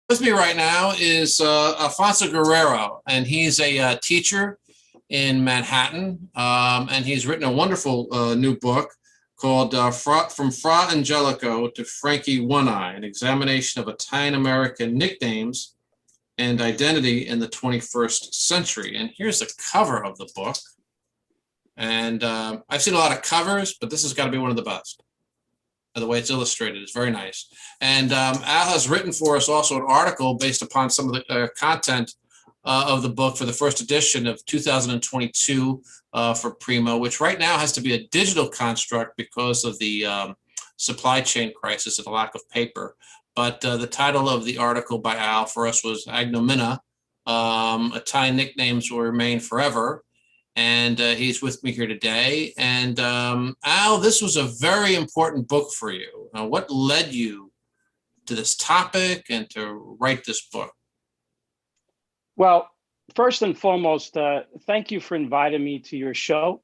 With me right now is Alfonso Guerriero, and he's a teacher in Manhattan, and he's written a wonderful new book called From Fra Angelico to Frankie One Eye, an examination of Italian-American nicknames and identity in the 21st century. And here's the cover of the book. And I've seen a lot of covers, but this has got to be one of the best. The way it's illustrated is very nice. And Al has written for us also an article based upon some of the content of the book for the first edition of 2022 for PRIMO, which right now has to be a digital construct because of the supply chain crisis and the lack of paper. But the title of the article by Al for us was Agnomina, Italian Nicknames Will Remain Forever. And he's with me here today. And Al, this was a very important book for you. What led you to this topic and to write this book? Well, first and foremost, thank you for inviting me to your show.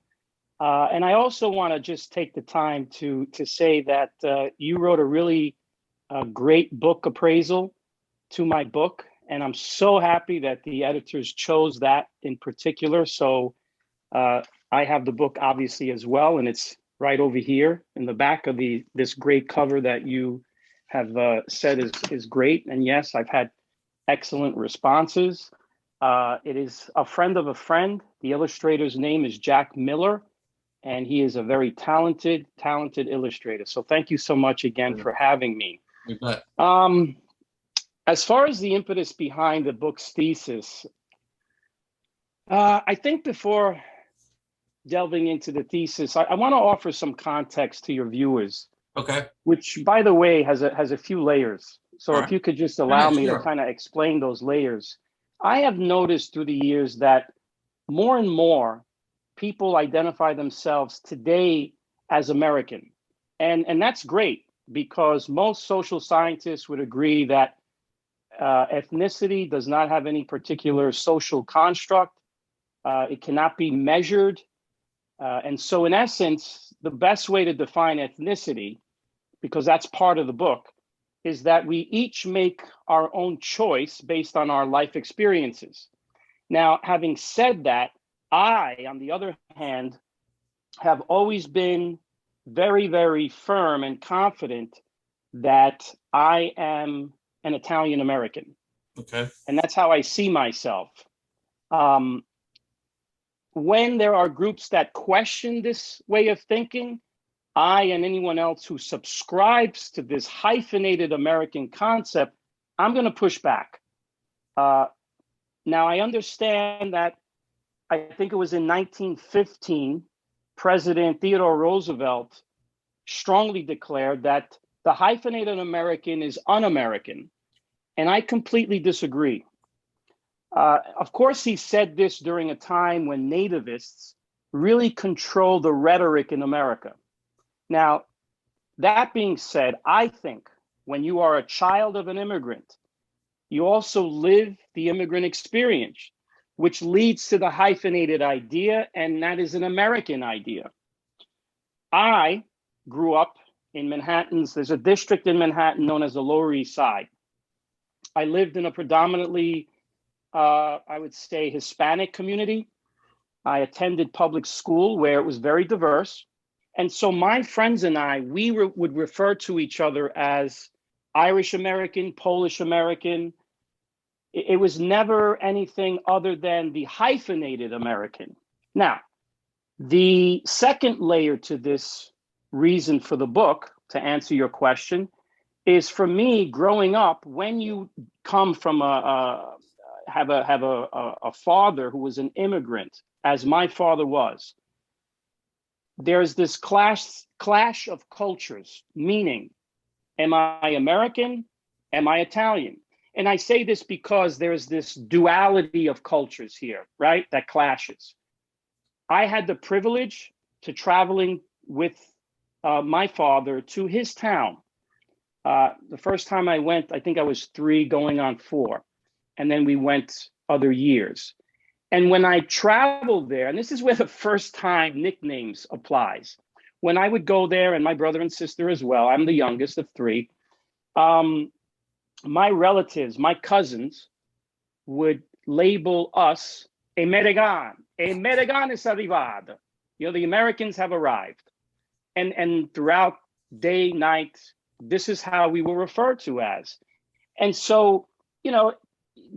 And I also want to just take the time to say that you wrote a really great book appraisal to my book. And I'm so happy that the editors chose that in particular. So I have the book obviously as well, and it's right over here in the back of this great cover that you have said is great. And yes, I've had excellent responses. It is a friend of a friend. The illustrator's name is Jack Miller, and he is a very talented illustrator. So thank you so much again for having me. You bet. As far as the impetus behind the book's thesis, I think before delving into the thesis, I want to offer some context to your viewers. Okay. Which, by the way, has a few layers. So if you could just allow me sure. to kind of explain those layers. I have noticed through the years that more and more people identify themselves today as American. And that's great, because most social scientists would agree that ethnicity does not have any particular social construct. It cannot be measured. And so in essence, the best way to define ethnicity, because that's part of the book, is that we each make our own choice based on our life experiences. Now, having said that, I, on the other hand, have always been very, very firm and confident that I am an Italian American. Okay. And that's how I see myself. When there are groups that question this way of thinking, I and anyone else who subscribes to this hyphenated American concept, I'm going to push back. Now, I understand that I think it was in 1915, President Theodore Roosevelt strongly declared that the hyphenated American is un-American, and I completely disagree. Of course, he said this during a time when nativists really controlled the rhetoric in America. Now, that being said, I think when you are a child of an immigrant, you also live the immigrant experience, which leads to the hyphenated idea, and that is an American idea. I grew up in there's a district in Manhattan known as the Lower East Side. I lived in a predominantly I would say Hispanic community. I attended public school where it was very diverse. And so my friends and I, would refer to each other as Irish American, Polish American. It was never anything other than the hyphenated American. Now, the second layer to this reason for the book, to answer your question, is for me growing up, when you come from have a father who was an immigrant, as my father was, there's this clash of cultures, meaning, am I American? Am I Italian? And I say this because there's this duality of cultures here, right? That clashes. I had the privilege to traveling with my father to his town. The first time I went, I think I was 3 going on 4. And then we went other years. And when I traveled there, and this is where the first time nicknames applies. When I would go there, and my brother and sister as well, I'm the youngest of 3, my relatives, my cousins, would label us American. American is arrivado. You know, the Americans have arrived. And throughout day, night, this is how we were referred to as. And so, you know,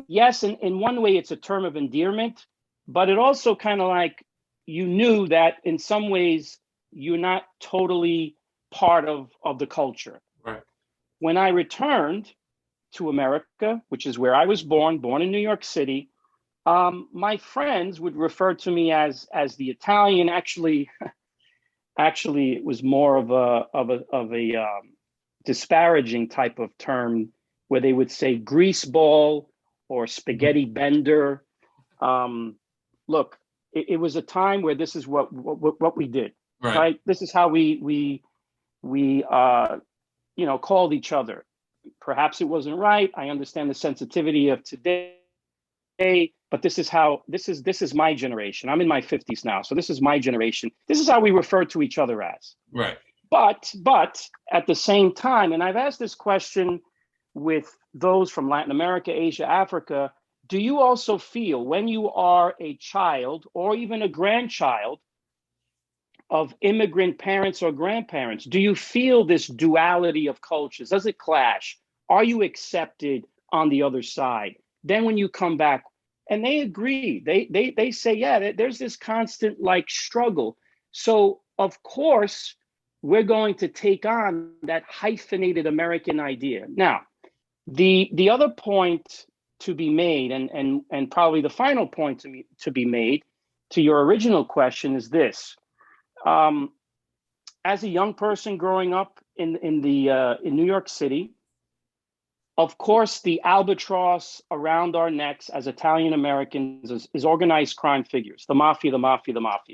yes, in one way it's a term of endearment, but it also kind of like you knew that in some ways you're not totally part of the culture. Right. When I returned to America, which is where I was born in New York City, my friends would refer to me as the Italian. Actually, it was more of a disparaging type of term, where they would say grease ball or spaghetti bender. Look, it was a time where this is what we did, right? This is how we called each other. Perhaps it wasn't right. I understand the sensitivity of today, but this is my generation. I'm in my 50s now, so this is my generation. This is how we refer to each other as. Right. But at the same time, and I've asked this question with those from Latin America, Asia, Africa, do you also feel when you are a child or even a grandchild of immigrant parents or grandparents, do you feel this duality of cultures? Does it clash? Are you accepted on the other side? Then when you come back, and they agree, they say, yeah, there's this constant like struggle. So of course, we're going to take on that hyphenated American idea. Now, the other point to be made, and probably the final point to be made to your original question is this. As a young person growing up in New York City, of course, the albatross around our necks as Italian Americans is organized crime figures, the mafia,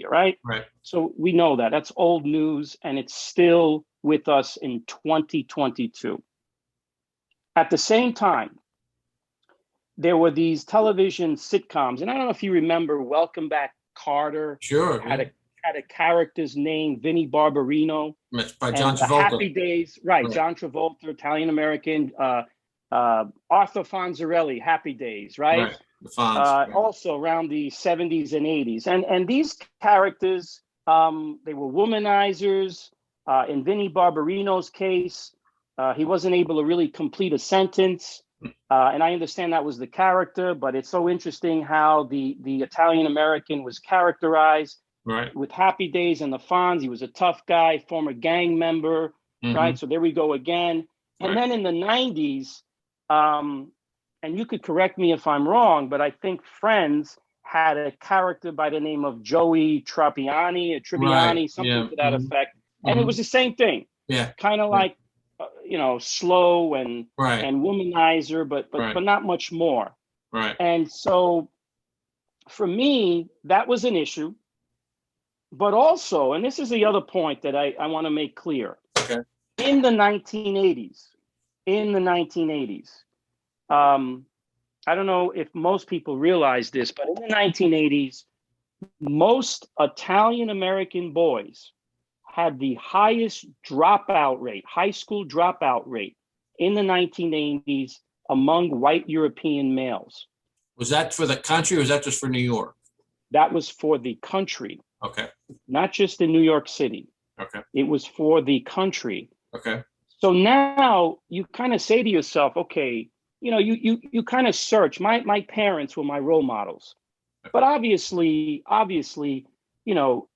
right? Right. So we know that. That's old news, and it's still with us in 2022. At the same time, there were these television sitcoms, and I don't know if you remember Welcome Back, Carter. Sure. Had a character's name, Vinnie Barbarino. It's by John The Travolta. Happy Days, right? John Travolta, Italian American. Arthur Fonzarelli, Happy Days, right? Right. The Fonz. Also around the 70s and 80s. And these characters, they were womanizers. In Vinnie Barbarino's case, he wasn't able to really complete a sentence. And I understand that was the character, but it's so interesting how the Italian American was characterized. Right. With Happy Days and the Fonz. He was a tough guy, former gang member, right? So there we go again. And then in the 90s, and you could correct me if I'm wrong, but I think Friends had a character by the name of Joey Trappiani, something to that effect. And it was the same thing. Yeah. Kind of like, slow and womanizer, but not much more. Right. And so for me, that was an issue. But also, and this is the other point that I want to make clear. Okay. In the 1980s, I don't know if most people realize this, but in the 1980s, most Italian American boys had the highest dropout rate, high school dropout rate in the 1980s among white European males. Was that for the country, or was that just for New York? That was for the country. Okay. Not just in New York City. Okay. It was for the country. Okay. So now you kind of say to yourself, okay, you kind of search. My parents were my role models. Okay. But obviously,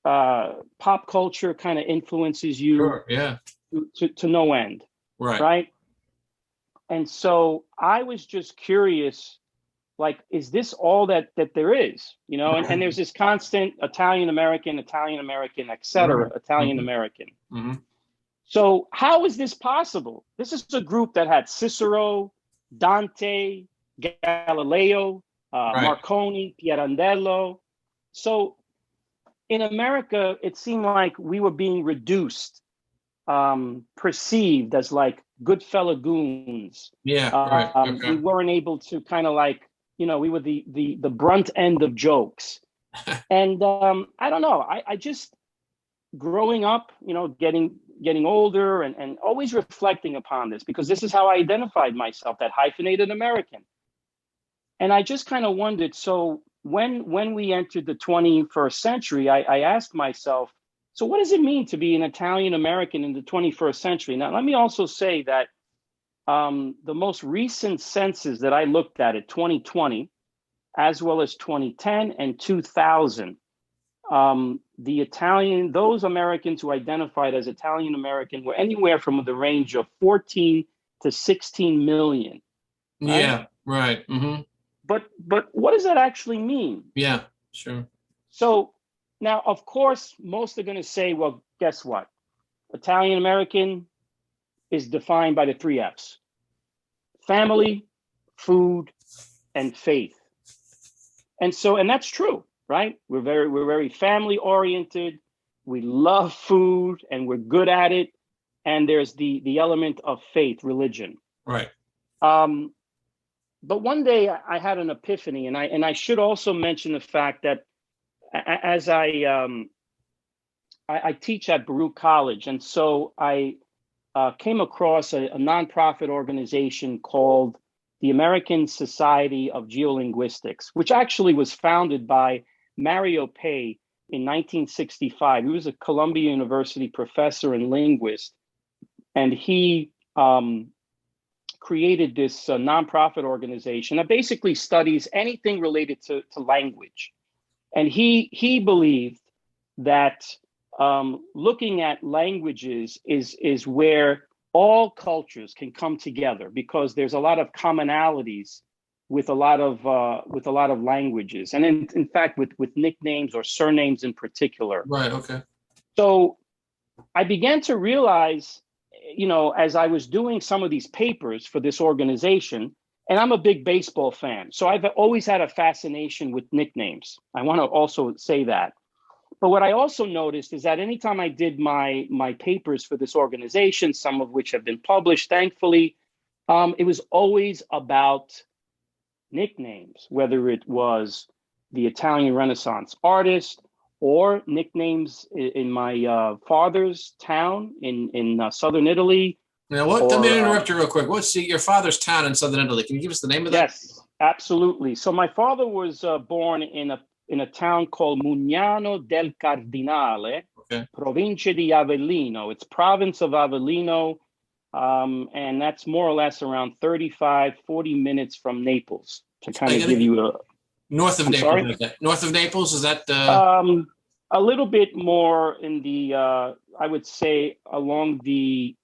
pop culture kind of influences you to no end. Right. Right. And so I was just curious, like, is this all that there is? And there's this constant Italian American, etc. Italian American. So how is this possible? This is a group that had Cicero, Dante, Galileo, Marconi, Pirandello. So in America, it seemed like we were being reduced, perceived as like good fella goons. Yeah. We weren't able to kind of like, we were the brunt end of jokes. And I don't know. I just, growing up, getting getting older and always reflecting upon this, because this is how I identified myself, that hyphenated American. And I just kind of wondered, so when we entered the 21st century, I asked myself, so what does it mean to be an Italian American in the 21st century? Now, let me also say that the most recent census that I looked at 2020, as well as 2010 and 2000, those Americans who identified as Italian American were anywhere from the range of 14 to 16 million. Right? Yeah, right. Mm-hmm. But what does that actually mean? Yeah, sure. So now, of course, most are going to say, well, guess what? Italian American is defined by the 3 F's: family, food, and faith. And that's true, right? We're very family oriented. We love food and we're good at it. And there's the element of faith, religion. Right. But one day I had an epiphany, and I should also mention the fact that as I teach at Baruch College, and so I came across a nonprofit organization called the American Society of Geo-Linguistics, which actually was founded by Mario Pei in 1965. He was a Columbia University professor and linguist, and he created this nonprofit organization that basically studies anything related to language. And he believed that looking at languages is where all cultures can come together, because there's a lot of commonalities with a lot of languages, and in fact with nicknames or surnames in particular. Right. Okay. So I began to realize, as I was doing some of these papers for this organization, and I'm a big baseball fan, so I've always had a fascination with nicknames. I want to also say that. But what I also noticed is that anytime I did my papers for this organization, some of which have been published, thankfully, it was always about nicknames, whether it was the Italian Renaissance artist or nicknames in my father's town in southern Italy. Now, let me interrupt you real quick. What's your father's town in southern Italy? Can you give us the name of that? Yes, absolutely. So my father was born in a town called Mugnano del Cardinale, okay, Provincia di Avellino. It's province of Avellino, and that's more or less around 40 minutes from Naples, to kind of give you a... North of Naples, sorry? North of Naples, is that... A little bit more in the, I would say, along the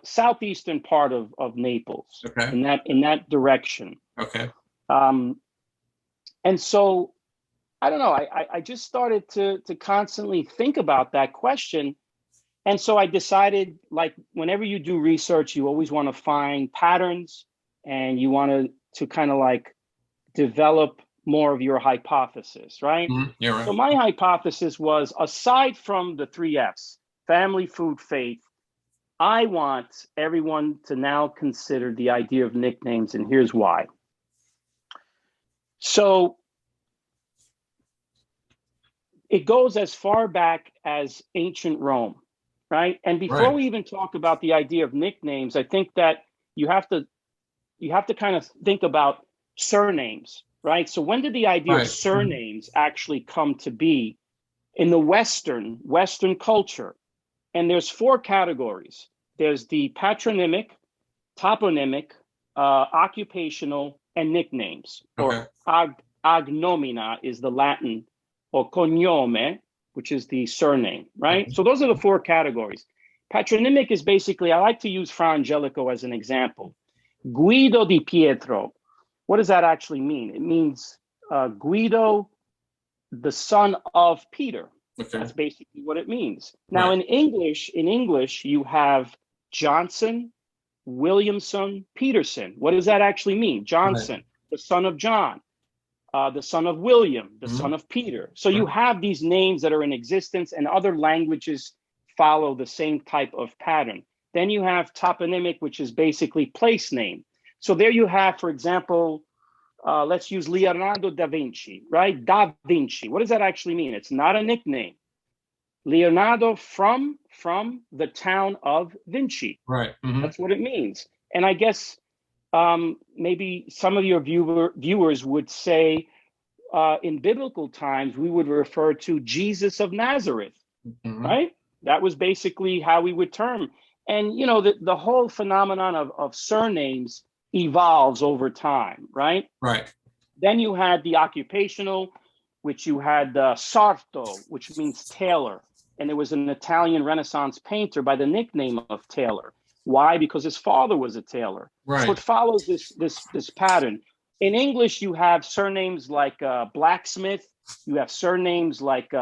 southeastern part of Naples, okay, in that direction. Okay. And so, I don't know, I just started to constantly think about that question. And so I decided, like, whenever you do research, you always want to find patterns, and you want to kind of like develop more of your hypothesis, right? Mm-hmm. Yeah, right. So my hypothesis was, aside from the 3 F's, family, food, faith, I want everyone to now consider the idea of nicknames, and here's why. So it goes as far back as ancient Rome, right? And before we even talk about the idea of nicknames, I think that you have to kind of think about surnames, right? So when did the idea of surnames actually come to be in the Western culture? And there's 4 categories. There's the patronymic, toponymic, occupational, and nicknames. Okay. Or agnomina is the Latin, or cognome, which is the surname, right? So those are the 4 categories. Patronymic is basically, I like to use Fra Angelico as an example. Guido di Pietro. What does that actually mean? It means Guido, the son of Peter. Okay. That's basically what it means. Now, in English, you have Johnson, Williamson, Peterson. What does that actually mean? Johnson, the son of John, the son of William, the son of Peter. So you have these names that are in existence, and other languages follow the same type of pattern. Then you have toponymic, which is basically place name. So there you have, for example, let's use Leonardo da Vinci, right? Da Vinci. What does that actually mean? It's not a nickname. Leonardo from the town of Vinci. Right. That's what it means. And I guess maybe some of your viewers would say, in biblical times, we would refer to Jesus of Nazareth, right? That was basically how we would term. And, you know, the whole phenomenon of surnames evolves over time, right? Right. Then you had the occupational, which you had Sarto, which means tailor. And there was an Italian Renaissance painter by the nickname of Tailor. Why? Because his father was a tailor. Right. So it follows this pattern. In English, you have surnames like blacksmith. You have surnames like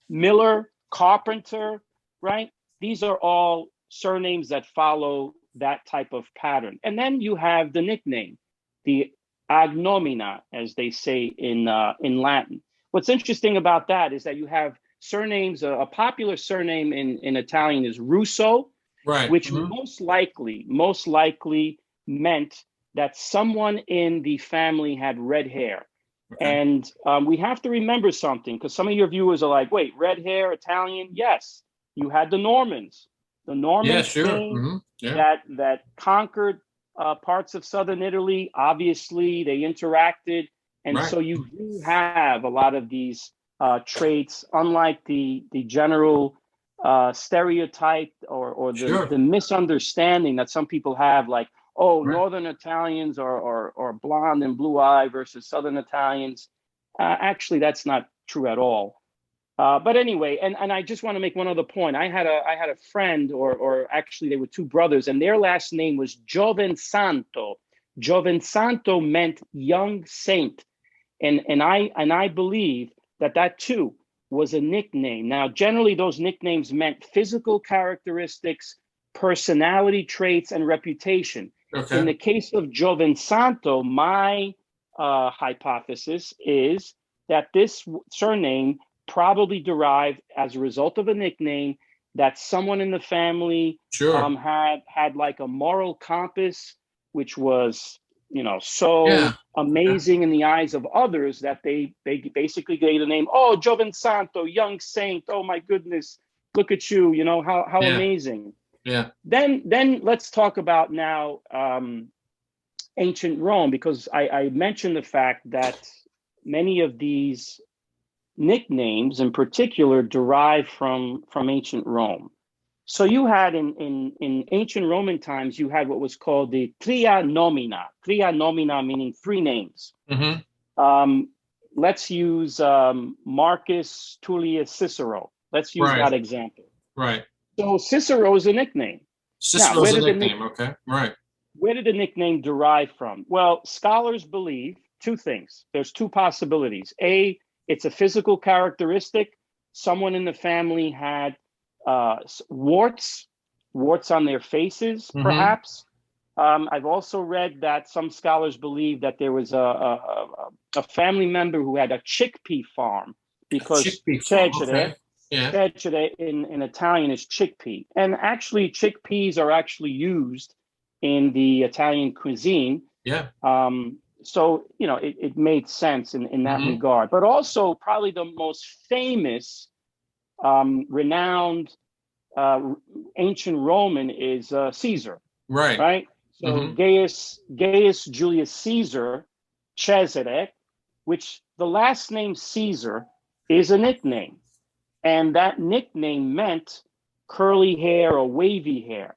Miller, carpenter, right? These are all surnames that follow that type of pattern. And then you have the nickname, the agnomina, as they say in Latin. What's interesting about that is that you have surnames. A popular surname in Italian is Russo, right. which most likely meant that someone in the family had red hair. Okay. And we have to remember something, because some of your viewers are like, wait, red hair, Italian? Yes, you had the Normans. The Normans came that conquered parts of southern Italy. Obviously, they interacted. And so you do have a lot of these traits, unlike the general stereotype or the misunderstanding that some people have, like, oh, Northern Italians are blonde and blue eye versus Southern Italians. Actually, that's not true at all. But anyway, and I just want to make one other point. I had a friend, or actually they were two brothers, and their last name was Giovensanto. Giovensanto meant young saint. And I believe that too was a nickname. Now, generally, those nicknames meant physical characteristics, personality traits, and reputation. Okay. In the case of Giovensanto, my hypothesis is that this surname probably derived as a result of a nickname that someone in the family had like a moral compass, which was, you know, so amazing in the eyes of others that they basically gave the name, oh, Giovensanto, young saint. Oh my goodness, look at you, you know, how amazing. Yeah. Then let's talk about now ancient Rome, because I mentioned the fact that many of these nicknames in particular derive from ancient Rome. So you had in ancient Roman times, you had what was called the tria nomina meaning three names. Let's use Marcus Tullius Cicero. Let's use that example. Right. So Cicero is a nickname. Cicero's a nickname, okay. Right. Where did the nickname derive from? Well, scholars believe two things. There's two possibilities. A, it's a physical characteristic. Someone in the family had warts on their faces, perhaps. I've also read that some scholars believe that there was a family member who had a chickpea farm, because cedere in Italian is chickpea. And actually, chickpeas are actually used in the Italian cuisine. Yeah. So, you know, it made sense in that regard. But also, probably the most famous, renowned ancient Roman is Caesar. Right. Right. So Gaius Julius Caesar, Cesare, which the last name Caesar is a nickname. And that nickname meant curly hair or wavy hair.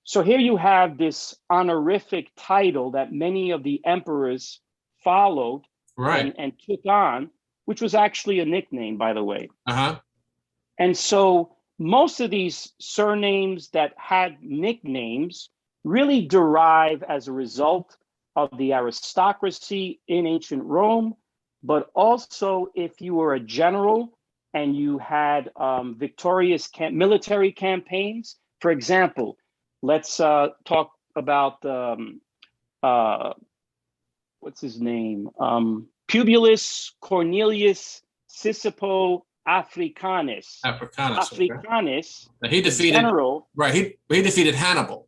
So here you have this honorific title that many of the emperors followed and took on, which was actually a nickname, by the way. And so most of these surnames that had nicknames really derive as a result of the aristocracy in ancient Rome, but also if you were a general and you had victorious military campaigns. For example, let's talk about what's his name? Publius Cornelius Sissipo Africanus. Africanus. Okay. He defeated general. Right. He defeated Hannibal.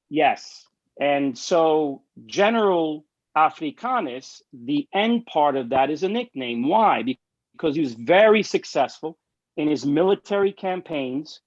Yes. And so General Africanus, the end part of that is a nickname. Why? Because he was very successful. in his military campaigns,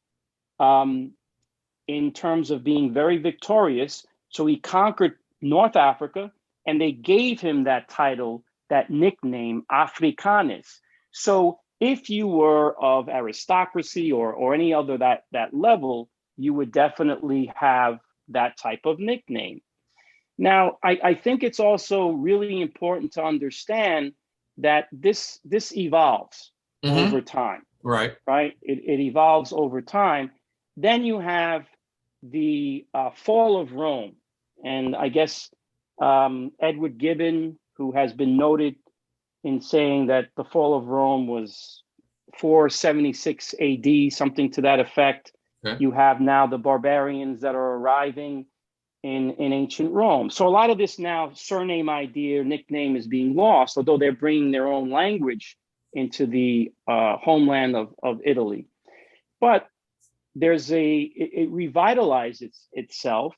in terms of being very victorious. So he conquered North Africa, and they gave him that title, that nickname, Africanus. So if you were of aristocracy or any other that level, you would definitely have that type of nickname. Now, I think it's also really important to understand that this evolves over time. Right. It evolves over time. Then you have the fall of Rome. And I guess Edward Gibbon, who has been noted in saying that the fall of Rome was 476 AD, something to that effect. Okay. You have now the barbarians that are arriving in ancient Rome. So a lot of this now surname idea, nickname is being lost, although they're bringing their own language into the homeland of Italy. But it revitalized itself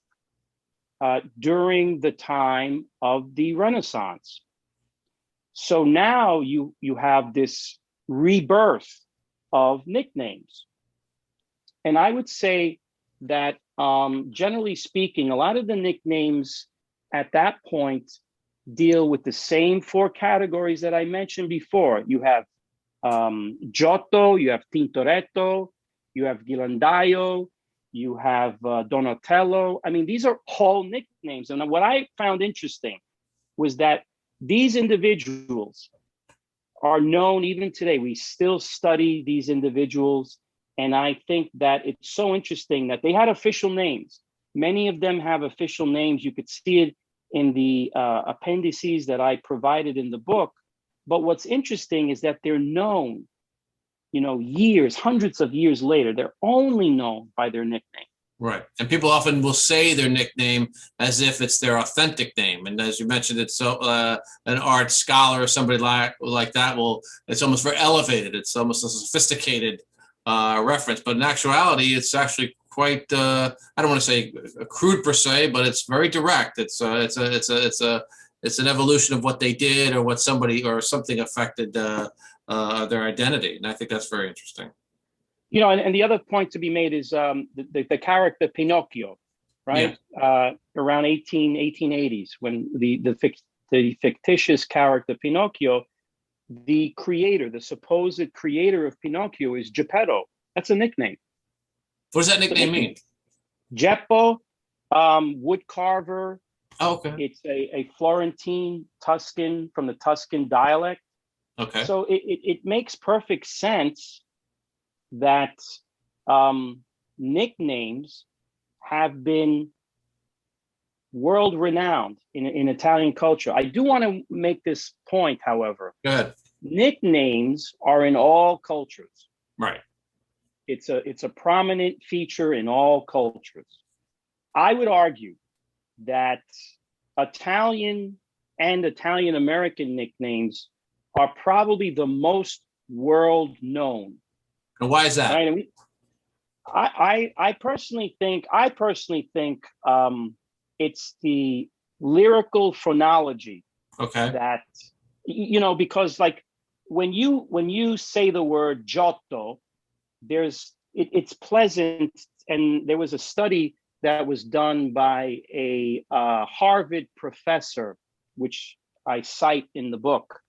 during the time of the Renaissance. So now you have this rebirth of nicknames. And I would say that generally speaking, a lot of the nicknames at that point deal with the same four categories that I mentioned before. You have Giotto, you have Tintoretto, you have Ghirlandaio, you have Donatello. I mean, these are all nicknames. And what I found interesting was that these individuals are known even today. We still study these individuals. And I think that it's so interesting that they had official names. Many of them have official names. You could see it in the appendices that I provided in the book. But what's interesting is that they're known, years, hundreds of years later. They're only known by their nickname. Right. And people often will say their nickname as if it's their authentic name. And as you mentioned, it's so an art scholar or somebody like that, it's almost very elevated. It's almost a sophisticated reference. But in actuality, it's actually quite, I don't want to say crude per se, but it's very direct. It's an evolution of what they did or what somebody or something affected their identity. And I think that's very interesting. And the other point to be made is the character Pinocchio, right? Yeah. Around 1880s, when the fictitious character Pinocchio, the supposed creator of Pinocchio is Geppetto. That's a nickname. What does that nickname mean? Geppo, wood carver. Oh, okay. It's a Florentine Tuscan from the Tuscan dialect. Okay. So it makes perfect sense that nicknames have been world renowned in Italian culture. I do want to make this point, however. Go ahead. Nicknames are in all cultures. Right. It's a prominent feature in all cultures. I would argue that Italian and Italian American nicknames are probably the most world known. And why is that? Right? I personally think it's the lyrical phronology. Okay. That because like when you say the word Giotto, it's pleasant. And there was a study that was done by a Harvard professor, which I cite in the book,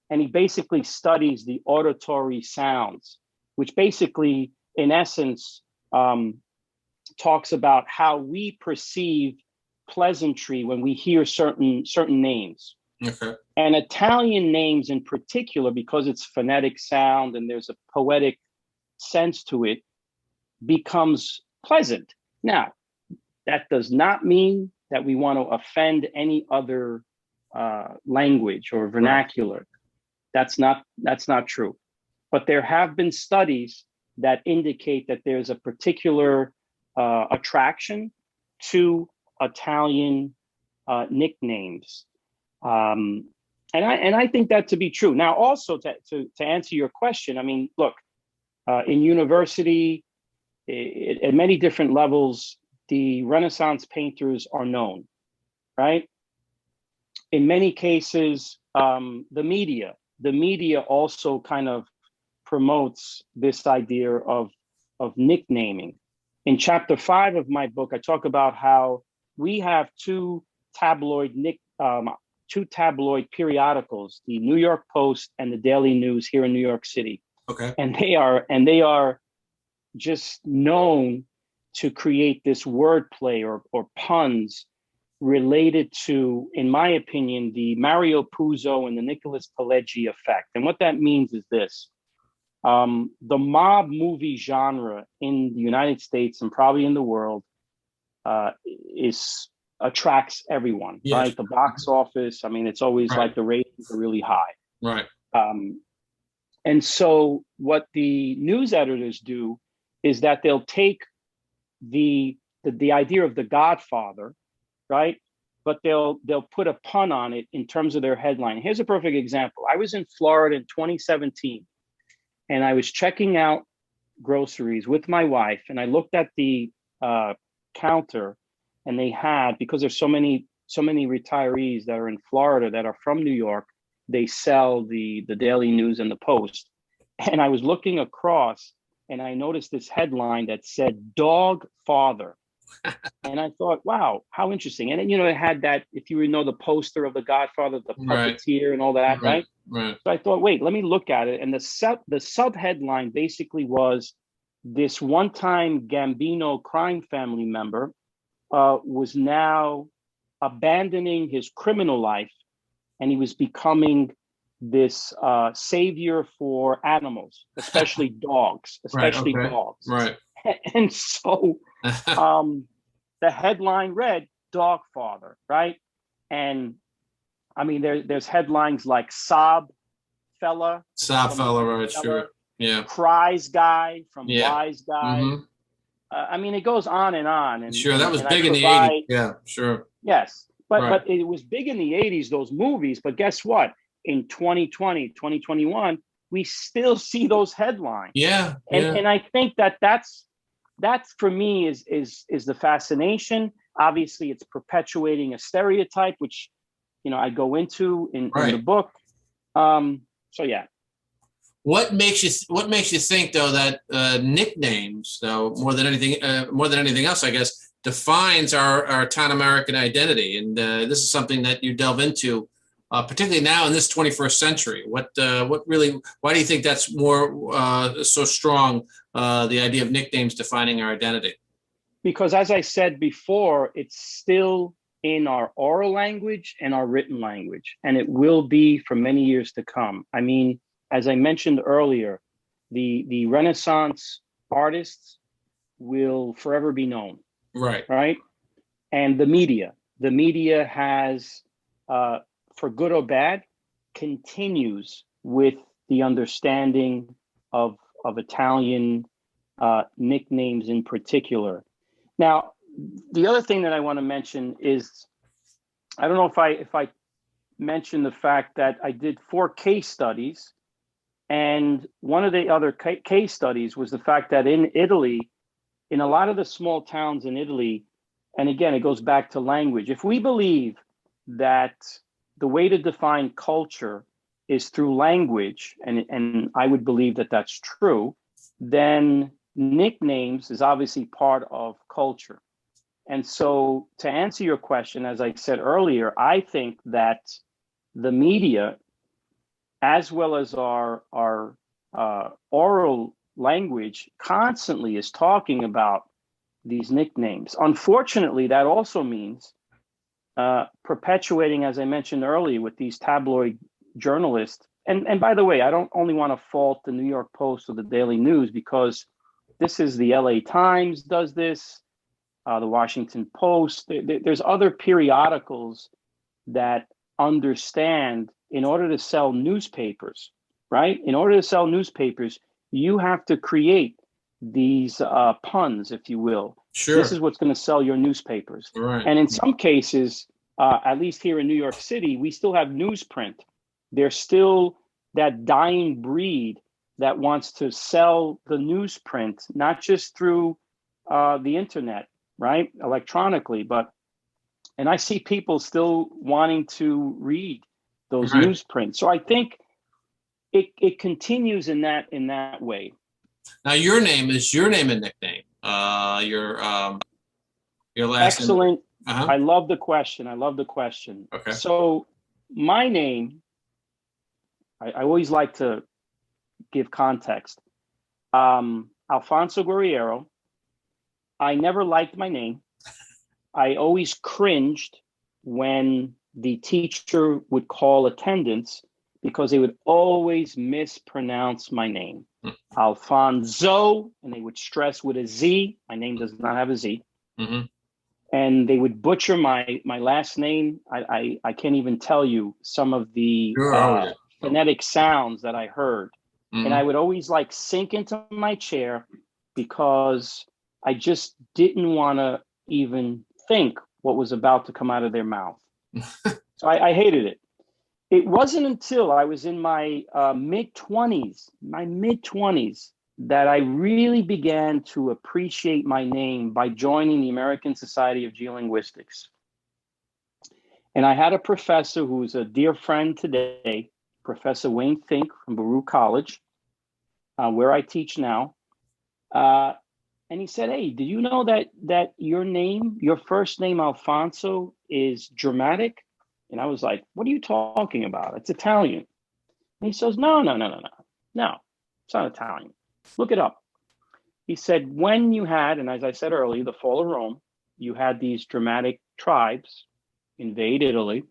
and he basically studies the auditory sounds, which basically, in essence, talks about how we perceive pleasantry when we hear certain names. Okay. And Italian names in particular, because it's phonetic sound and there's a poetic sense to it, becomes pleasant. Now, that does not mean that we want to offend any other language or vernacular. Right. That's not true. But there have been studies that indicate that there's a particular attraction to Italian nicknames. And I think that to be true. Now, also to answer your question, I mean, look, in university, at many different levels, the Renaissance painters are known, right? In many cases, the media also kind of promotes this idea of nicknaming. In chapter 5 of my book, I talk about how we have two tabloid periodicals, the New York Post and the Daily News here in New York City. Okay. And they are just known to create this wordplay or puns related to, in my opinion, the Mario Puzo and the Nicholas Pileggi effect. And what that means is this. The mob movie genre in the United States and probably in the world attracts everyone, yes. Right? The box office, I mean, it's always right. Like the ratings are really high. Right. And so what the news editors do is that they'll take the idea of the Godfather, right? But they'll put a pun on it in terms of their headline. Here's a perfect example. I was in Florida in 2017, and I was checking out groceries with my wife, and I looked at the counter, and they had, because there's so many retirees that are in Florida that are from New York, they sell the Daily News and the Post. And I was looking across, and I noticed this headline that said "Dog Father." And I thought, wow, how interesting. And then, it had that, if you know the poster of the Godfather, the puppeteer and all that, right? Right. So I thought, wait, let me look at it. And the sub headline basically was, this one-time Gambino crime family member was now abandoning his criminal life, and he was becoming this savior for animals, especially dogs, dogs. Right. And so the headline read "Dog Father," right? And I mean, there's headlines like "Sob Fella," right? Sure. Yeah. "Cries Guy" from Wise Guy. Mm-hmm. I mean, it goes on and on. And sure, that was big in the 80s. Yeah, sure. Yes, but it was big in the 80s, those movies. But guess what? In 2020, 2021, we still see those headlines. Yeah. And I think that's for me is the fascination. Obviously, it's perpetuating a stereotype, which I go into in the book. So yeah. What makes you think, though, that nicknames, though, more than anything else, I guess, defines our town American identity? And this is something that you delve into, particularly now in this 21st century. Why do you think that's more so strong? The idea of nicknames defining our identity? Because, as I said before, it's still in our oral language and our written language, and it will be for many years to come. I mean, as I mentioned earlier, the Renaissance artists will forever be known. Right. And the media has, for good or bad, continues with the understanding of Italian nicknames in particular. Now, the other thing that I want to mention is, I don't know if I mentioned the fact that I did 4 case studies. And one of the other case studies was the fact that in Italy, in a lot of the small towns in Italy, and again, it goes back to language. If we believe that the way to define culture is through language, and I would believe that that's true, then nicknames is obviously part of culture. And so to answer your question, as I said earlier, I think that the media, as well as our oral language, constantly is talking about these nicknames. Unfortunately, that also means perpetuating, as I mentioned earlier, with these tabloid journalists. And by the way, I don't only want to fault the New York Post or the Daily News, because this is the LA Times does this, the Washington Post. There's other periodicals that understand, in order to sell newspapers, right? In order to sell newspapers, you have to create these puns, if you will. Sure. This is what's going to sell your newspapers. Right. And in some cases, at least here in New York City, we still have newsprint. There's still that dying breed that wants to sell the newsprint, not just through the internet, right? Electronically, and I see people still wanting to read those newsprints. So I think it continues in that way. Now, your name and nickname. Your last Excellent. name. Uh-huh. I love the question. Okay. So my name, I always like to give context. Alfonso Guerriero. I never liked my name. I always cringed when the teacher would call attendance because they would always mispronounce my name. Alfonso, and they would stress with a Z. My name does not have a Z. Mm-hmm. And they would butcher my last name. I can't even tell you some of the phonetic sounds that I heard. Mm-hmm. And I would always like sink into my chair because I just didn't want to even think what was about to come out of their mouth. So I hated it. It wasn't until I was in my mid-20s, that I really began to appreciate my name by joining the American Society of Geo-Linguistics. And I had a professor who's a dear friend today, Professor Wayne Fink from Baruch College, where I teach now. And he said, hey, did you know that your name, your first name, Alfonso, is dramatic? And I was like, what are you talking about? It's Italian. And he says, no, it's not Italian. Look it up. He said, when you had, and as I said earlier, the fall of Rome, you had these dramatic tribes invade Italy.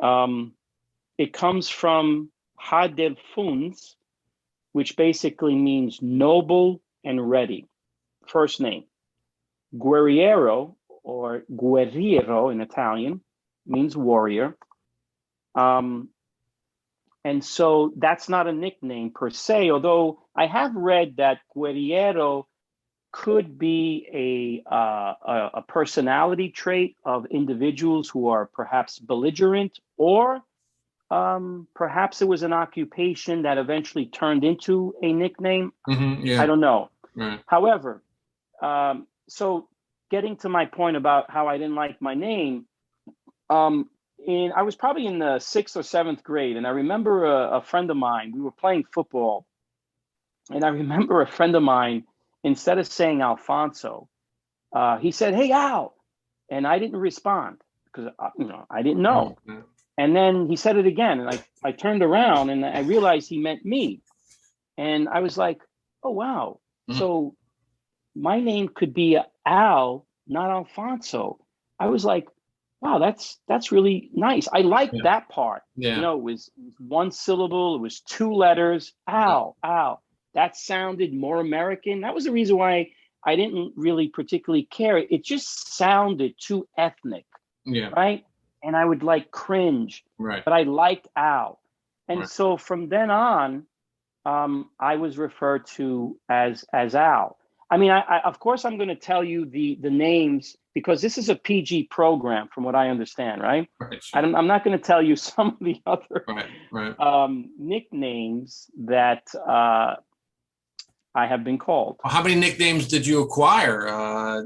It comes from Ha del Funs, which basically means noble and ready. First name. Guerriero, or guerriero in Italian, means warrior. And so that's not a nickname per se, although I have read that guerriero could be a personality trait of individuals who are perhaps belligerent, or perhaps it was an occupation that eventually turned into a nickname. Mm-hmm, yeah. I don't know. Right. However, so getting to my point about how I didn't like my name, I was probably in the 6th or 7th grade, and I remember a friend of mine, we were playing football, and I remember a friend of mine, instead of saying Alfonso, he said, hey, Al, and I didn't respond because I didn't know. Mm-hmm. And then he said it again, and I turned around and I realized he meant me. And I was like, oh, wow. Mm-hmm. So my name could be Al, not Alfonso. I was like, wow, that's really nice. I liked that part. Yeah. You know, it was one syllable. It was 2 letters. Al. That sounded more American. That was the reason why I didn't really particularly care. It just sounded too ethnic. Yeah. Right. And I would like cringe. Right. But I liked Al. And so from then on, I was referred to as Al. I mean, I of course, I'm going to tell you the names because this is a PG program, from what I understand, right? Right. I'm not going to tell you some of the other nicknames that I have been called. Well, how many nicknames did you acquire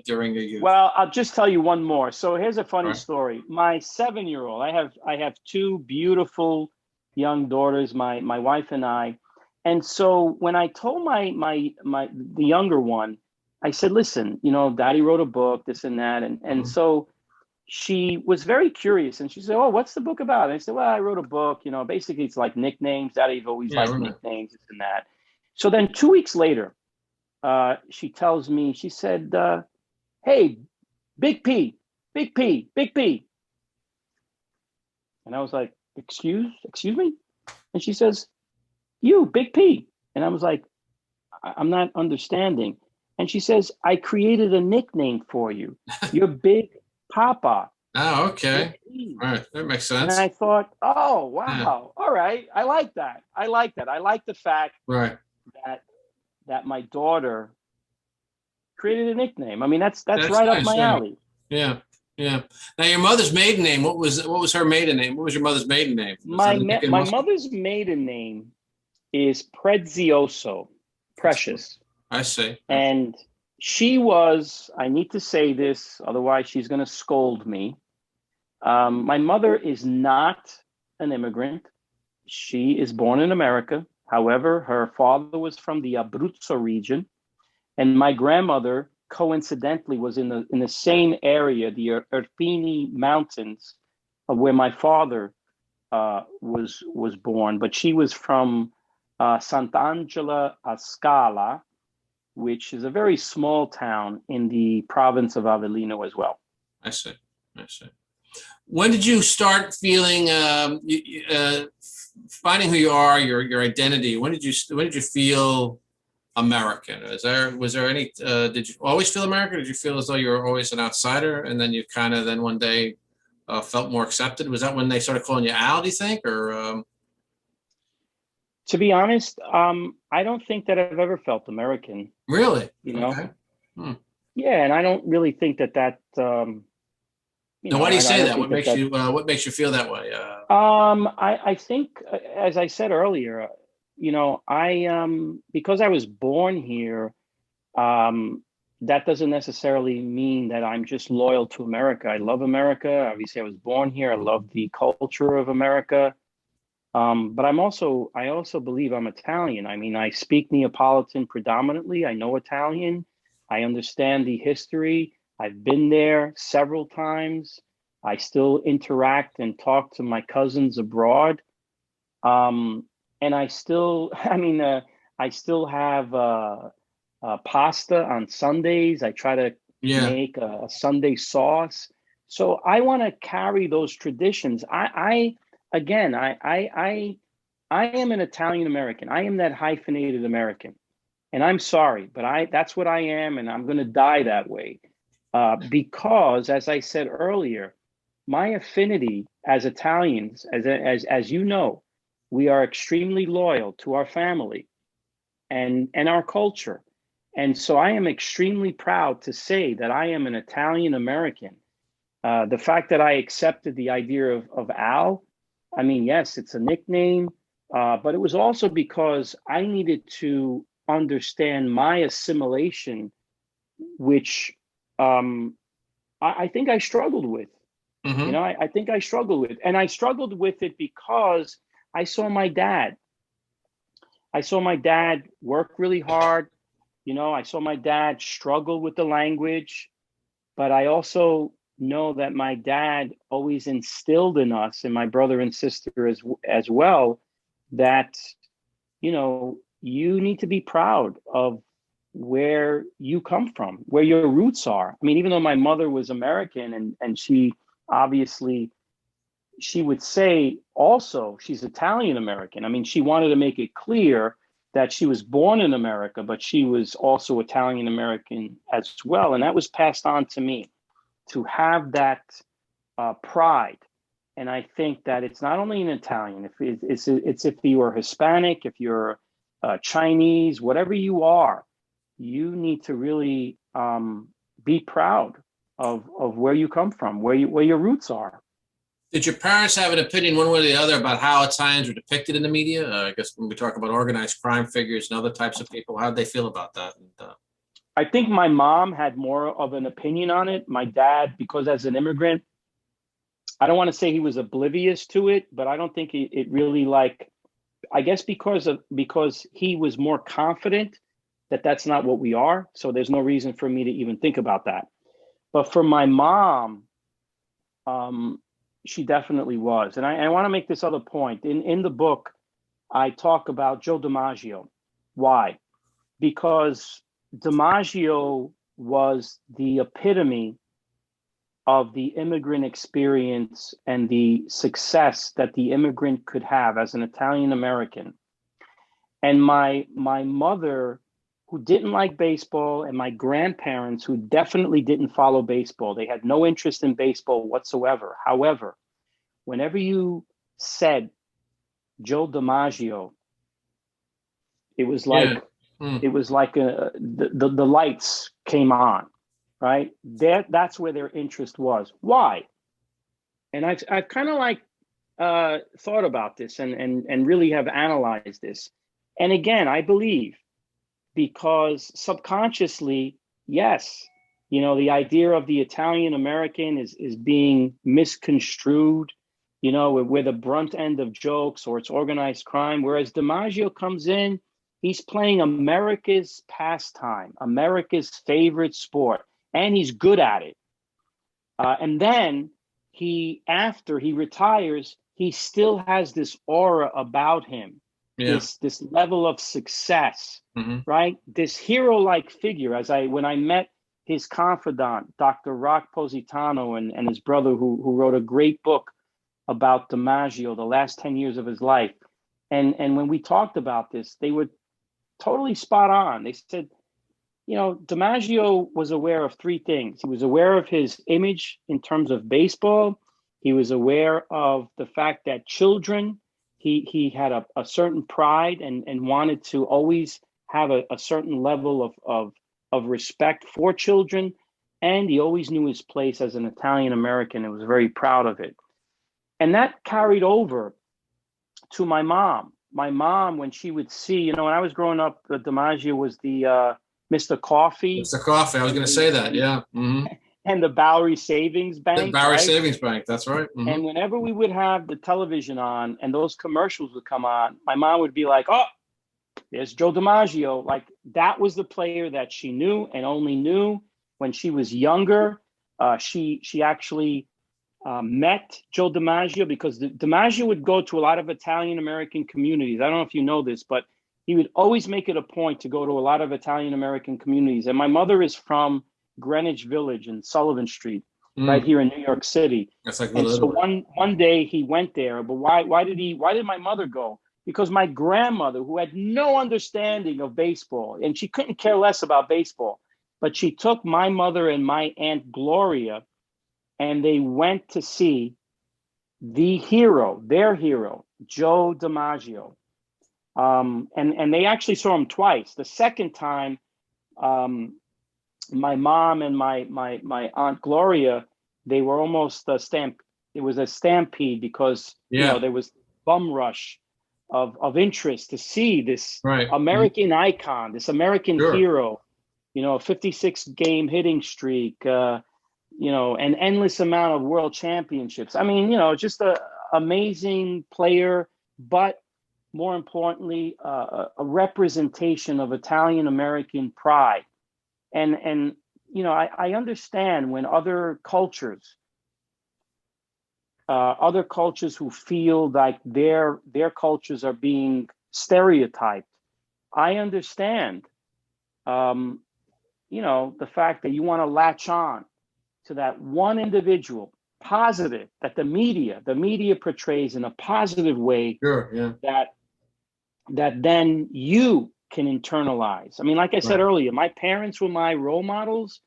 during your youth? Well, I'll just tell you one more. So here's a funny story. My 7-year-old, I have 2 beautiful young daughters, my wife and I. And so when I told the younger one, I said, listen, you know, Daddy wrote a book, this and that. And so she was very curious and she said, oh, what's the book about? And I said, well, I wrote a book, you know, basically it's like nicknames. Daddy's always liked nicknames, this and that. So then 2 weeks later, she tells me, she said, hey, Big P. And I was like, excuse me? And she says, you, Big P. And I was like, I'm not understanding. And she says, I created a nickname for you. You're Big Papa. Oh, okay. All right. That makes sense. And I thought, oh, wow. Yeah. All right. I like that. I like the fact that my daughter created a nickname. I mean, that's right nice, up my alley. Yeah. Yeah. Now, your mother's maiden name, what was her maiden name? What was your mother's maiden name? My mother's maiden name is Prezioso, precious. I see. And she was, I need to say this, otherwise she's going to scold me. My mother is not an immigrant. she is born in America. However, her father was from the Abruzzo region, and my grandmother coincidentally was in the same area, the Irpini Mountains, where my father was born. But she was from Sant'Angela a Scala, which is a very small town in the province of Avellino as well. I see. When did you start feeling, finding who you are, your identity? When did you feel American? Was there any? Did you always feel American? Did you feel as though you were always an outsider, and then you kind of then one day felt more accepted? Was that when they started calling you Al? Do you think, or? To be honest, I don't think that I've ever felt American. Really? You know? Okay. Yeah, and I don't really think that. Now, why do you say that? What makes you feel that way? I think, as I said earlier, because I was born here, that doesn't necessarily mean that I'm just loyal to America. I love America. Obviously, I was born here. I love the culture of America. But I also believe I'm Italian. I mean, I speak Neapolitan predominantly. I know Italian. I understand the history. I've been there several times. I still interact and talk to my cousins abroad. And I still have pasta on Sundays. I try to make a Sunday sauce. So I want to carry those traditions. I am an Italian American. I am that hyphenated American. And I'm sorry, but that's what I am, and I'm going to die that way. Because, as I said earlier, my affinity as Italians, as you know, we are extremely loyal to our family and our culture. And so I am extremely proud to say that I am an Italian American. The fact that I accepted the idea of Al, I mean, yes, it's a nickname, but it was also because I needed to understand my assimilation, which I think I struggled with. Mm-hmm. I think I struggled with, and I struggled with it because I saw my dad. I saw my dad work really hard. I saw my dad struggle with the language, but I also know that my dad always instilled in us, and my brother and sister as well, that, you need to be proud of where you come from, where your roots are. I mean, even though my mother was American and she obviously, she would say also she's Italian American. I mean, she wanted to make it clear that she was born in America, but she was also Italian American as well. And that was passed on to me, to have that pride. And I think that it's not only in Italian, it's if you are Hispanic, if you're Chinese, whatever you are, you need to really be proud of where you come from, where your roots are. Did your parents have an opinion one way or the other about how Italians were depicted in the media? I guess when we talk about organized crime figures and other types of people, how'd they feel about that? I think my mom had more of an opinion on it. My dad, because as an immigrant, I don't want to say he was oblivious to it, but I don't think it really, I guess because he was more confident that that's not what we are. So there's no reason for me to even think about that. But for my mom, she definitely was. And I want to make this other point. In the book, I talk about Joe Dimaggio. Why? Because Dimaggio was the epitome of the immigrant experience and the success that the immigrant could have as an Italian American. And my mother, who didn't like baseball, and my grandparents, who definitely didn't follow baseball, they had no interest in baseball whatsoever. However, whenever you said Joe Dimaggio, it was like the lights came on, right? That's where their interest was. Why? And I've kind of thought about this and really have analyzed this. And again, I believe because subconsciously, yes, the idea of the Italian American is being misconstrued. you know, we're the brunt end of jokes, or it's organized crime. Whereas Dimaggio comes in, he's playing America's pastime, America's favorite sport, and he's good at it. And then after he retires, he still has this aura about him, this level of success, right? This hero-like figure. When I met his confidant, Dr. Rock Positano, and his brother, who wrote a great book about Dimaggio, the last 10 years of his life. And when we talked about this, they were totally spot on. They said, you know, Dimaggio was aware of three things. He was aware of his image in terms of baseball. He was aware of the fact that children, he had a certain pride and wanted to always have a certain level of respect for children. And he always knew his place as an Italian American and was very proud of it. And that carried over to my mom. My mom, when she would see, you know, when I was growing up, Dimaggio was the Mr. Coffee. Mr. Coffee, I was going to say that, yeah. And the Bowery Savings Bank. The Bowery Savings Bank, that's right. And whenever we would have the television on and those commercials would come on, my mom would be like, oh, there's Joe Dimaggio. Like, that was the player that she knew and only knew when she was younger. She actually met Joe Dimaggio because Dimaggio would go to a lot of Italian-American communities. I don't know if you know this, but he would always make it a point to go to a lot of Italian-American communities. And my mother is from Greenwich Village in Sullivan Street, right here in New York City. That's like, and so one day he went there, but why did my mother go? Because my grandmother, who had no understanding of baseball, and she couldn't care less about baseball, but she took my mother and my Aunt Gloria, and they went to see their hero, Joe Dimaggio. And they actually saw him twice. The second time, my mom and my Aunt Gloria, they were almost it was a stampede because you know, there was bum rush of interest to see this American icon, this American hero, you know, a 56-game hitting streak, you know, an endless amount of world championships. I mean, you know, just an amazing player, but more importantly, a representation of Italian-American pride. And you know, I understand when other cultures who feel like their cultures are being stereotyped. I understand, you know, the fact that you want to latch on to that one individual, positive, that the media portrays in a positive way, that then you can internalize. I mean, like I said earlier, my parents were my role models,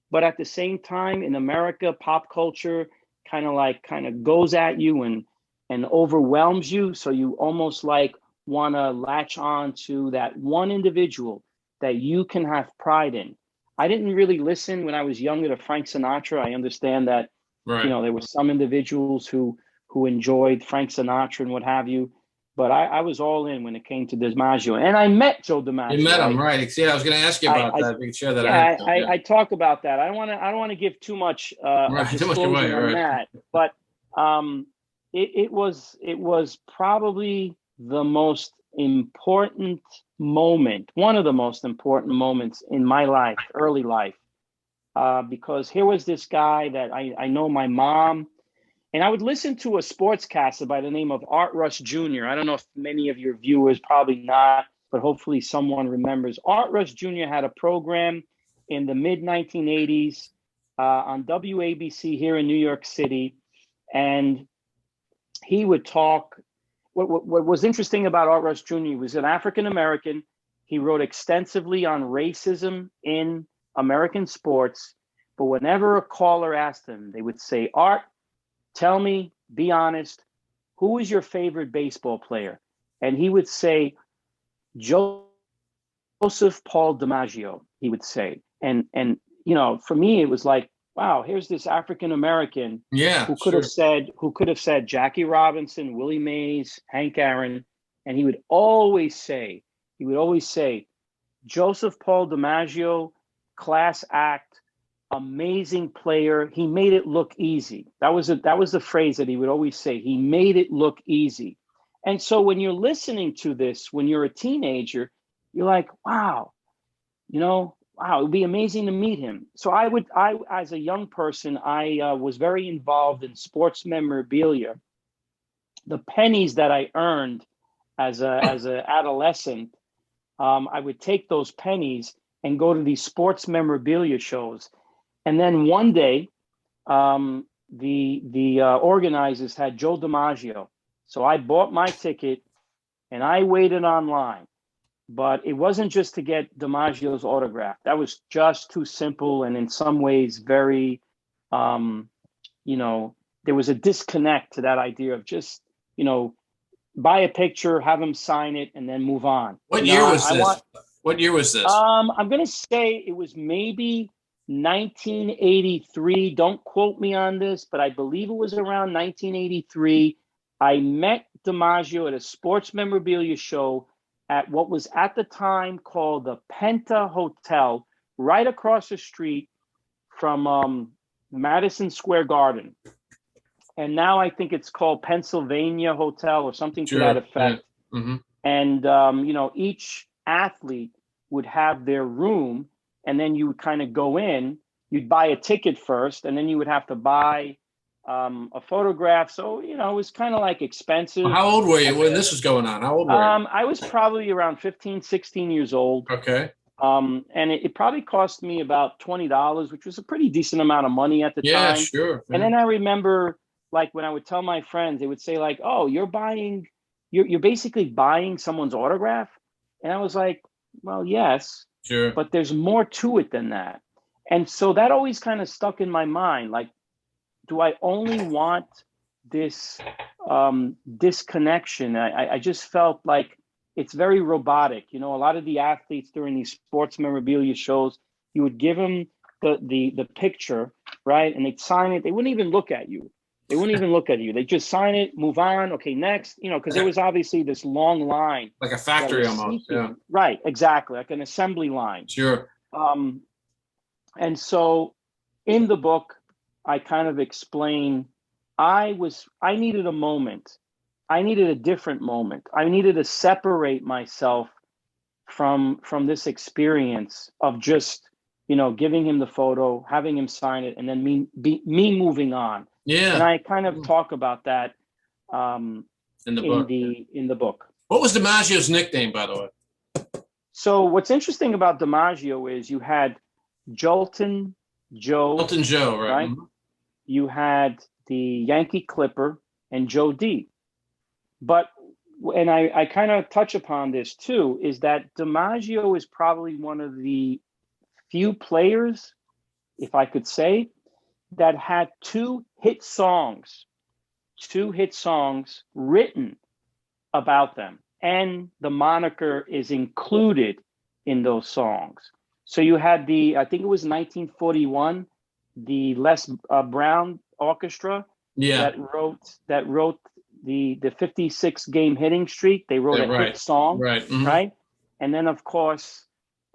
but at the same time, in America, pop culture kind of goes at you and overwhelms you. So you almost like want to latch on to that one individual that you can have pride in. I didn't really listen when I was younger to Frank Sinatra. I understand that, you know, there were some individuals who enjoyed Frank Sinatra and what have you. But I was all in when it came to Dimaggio. And I met Joe Dimaggio. You met him, right? Yeah, I was going to ask you about that. If you could share that. Yeah, I talk about that. I don't want to give too much disclosure on that. But it was probably the most important moment, one of the most important moments in my life, early life, because here was this guy that I know my mom. And I would listen to a sportscaster by the name of Art Rush Jr. I don't know if many of your viewers, probably not, but hopefully someone remembers. Art Rush Jr. had a program in the mid-1980s on WABC here in New York City. And he would talk. What was interesting about Art Rush Jr. was an African-American. He wrote extensively on racism in American sports. But whenever a caller asked him, they would say, Art, tell me, be honest, who is your favorite baseball player? And he would say, Joseph Paul Dimaggio, he would say. And you know, for me, it was like, wow, here's this African-American who could have said Jackie Robinson, Willie Mays, Hank Aaron. And he would always say, Joseph Paul Dimaggio, class act, amazing player. He made it look easy. That was the phrase that he would always say. He made it look easy. And so when you're listening to this, when you're a teenager, you're like, wow, wow, it would be amazing to meet him. So I, as a young person, I was very involved in sports memorabilia. The pennies that I earned as a adolescent, I would take those pennies and go to these sports memorabilia shows. And then one day, the organizers had Joe Dimaggio. So I bought my ticket and I waited online. But it wasn't just to get Dimaggio's autograph. That was just too simple, and in some ways very, there was a disconnect to that idea of just, buy a picture, have him sign it, and then move on. What year was this? What year was this? I'm going to say it was maybe 1983. Don't quote me on this, but I believe it was around 1983. I met Dimaggio at a sports memorabilia show at what was at the time called the Penta Hotel, right across the street from Madison Square Garden. And now I think it's called Pennsylvania Hotel or something to that effect. Yeah. Mm-hmm. And, each athlete would have their room, and then you would kind of go in, you'd buy a ticket first, and then you would have to buy a photograph. So, it was kind of like expensive. Well, how old were you when this was going on? How old were you? I was probably around 15, 16 years old. Okay. And it probably cost me about $20, which was a pretty decent amount of money at the time. Yeah, sure. And then I remember, like, when I would tell my friends, they would say, like, oh, you're basically buying someone's autograph. And I was like, well, yes, sure, but there's more to it than that. And so that always kind of stuck in my mind. Like, do I only want this disconnection? I just felt like it's very robotic. A lot of the athletes during these sports memorabilia shows, you would give them the picture, right? And they'd sign it. They wouldn't even look at you. They just sign it, move on. Okay, next, because there was obviously this long line. Like a factory almost. Yeah. Right, exactly. Like an assembly line. Sure. And so in the book, I kind of explain, I needed a moment. I needed a different moment. I needed to separate myself from this experience of just, giving him the photo, having him sign it, and then me moving on. Yeah. And I kind of talk about that in the book. What was Dimaggio's nickname, by the way? So what's interesting about Dimaggio is you had Jolton Joe. Jolton Joe, right? Mm-hmm. You had the Yankee Clipper and Joe D. But, and I kind of touch upon this too, is that Dimaggio is probably one of the few players, if I could say, that had two hit songs written about them. And the moniker is included in those songs. So you had I think it was 1941, the Les Brown Orchestra that wrote the 56 game hitting streak. They wrote a hit song, right? And then of course,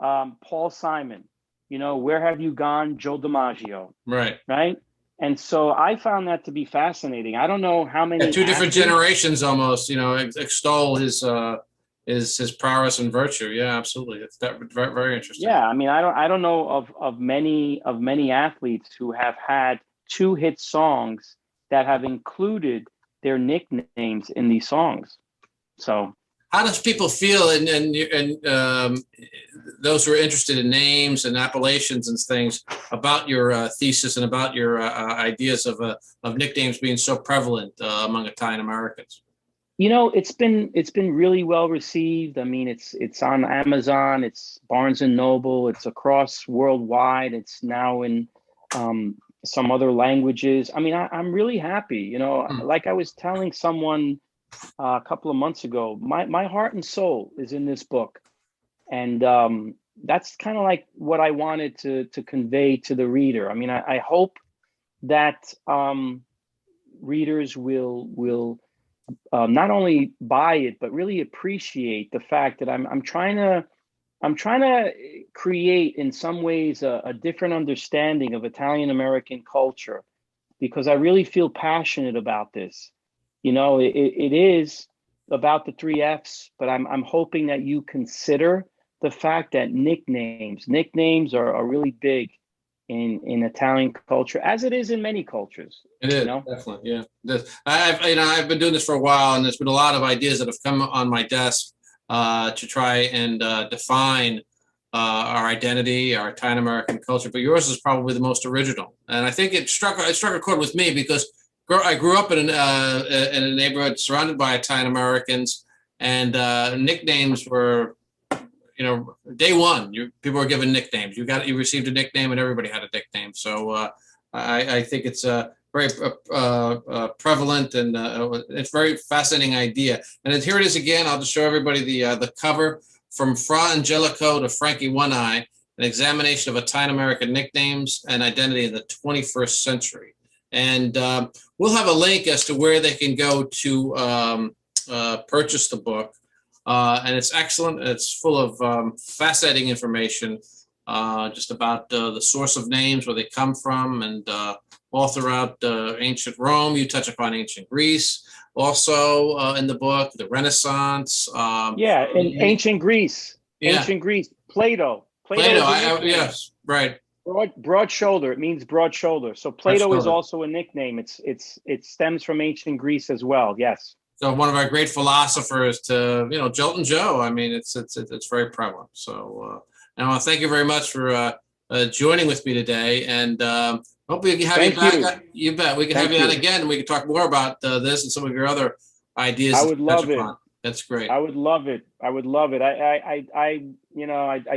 Paul Simon, Where Have You Gone, Joe Dimaggio, right? And so I found that to be fascinating. I don't know how many two different generations almost, extol his prowess and virtue. Yeah, absolutely. It's very, very interesting. Yeah, I mean, I don't know of many athletes who have had two hit songs that have included their nicknames in these songs. So how does people feel, and those who are interested in names and appellations and things, about your thesis and about your ideas of nicknames being so prevalent among Italian Americans? It's been really well received. I mean, it's on Amazon, it's Barnes and Noble, it's across worldwide. It's now in some other languages. I mean, I'm really happy. Like I was telling someone a couple of months ago, my heart and soul is in this book, and that's kind of like what I wanted to convey to the reader. I mean, I hope that readers will not only buy it, but really appreciate the fact that I'm trying to I'm trying to create, in some ways, a different understanding of Italian American culture, because I really feel passionate about this. You know, it is about the three F's, but I'm hoping that you consider the fact that nicknames are really big in Italian culture, as it is in many cultures. It is, you know? definitely, yeah. I've been doing this for a while, and there's been a lot of ideas that have come on my desk to try and define our identity, our Italian American culture. But yours is probably the most original, and I think it struck a chord with me because I grew up in a neighborhood surrounded by Italian Americans, and nicknames were, you know, day one, people were given nicknames. You received a nickname, and everybody had a nickname. So I think it's very prevalent, and it's a very fascinating idea. And here it is again. I'll just show everybody the cover, From Fra Angelico to Frankie One Eye: An Examination of Italian American Nicknames and Identity in the 21st Century. And we'll have a link as to where they can go to purchase the book. And it's excellent. It's full of fascinating information just about the source of names, where they come from, and all throughout ancient Rome. You touch upon ancient Greece also in the book, the Renaissance. In ancient Greece. Yeah. Ancient Greece. Plato. Yes, right. Broad shoulder. It means broad shoulder. So Plato is also a nickname. It stems from ancient Greece as well. Yes. So one of our great philosophers, to Giotto and Joe. I mean, it's very prevalent. So I want to thank you very much for joining with me today, and hope we can have you back. You bet. We can have you on again, and we can talk more about this and some of your other ideas. I would love it. That's great. I would love it. I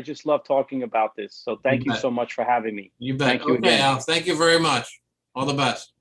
just love talking about this. So thank you so much for having me. You bet. Thank you again. Al, thank you very much. All the best.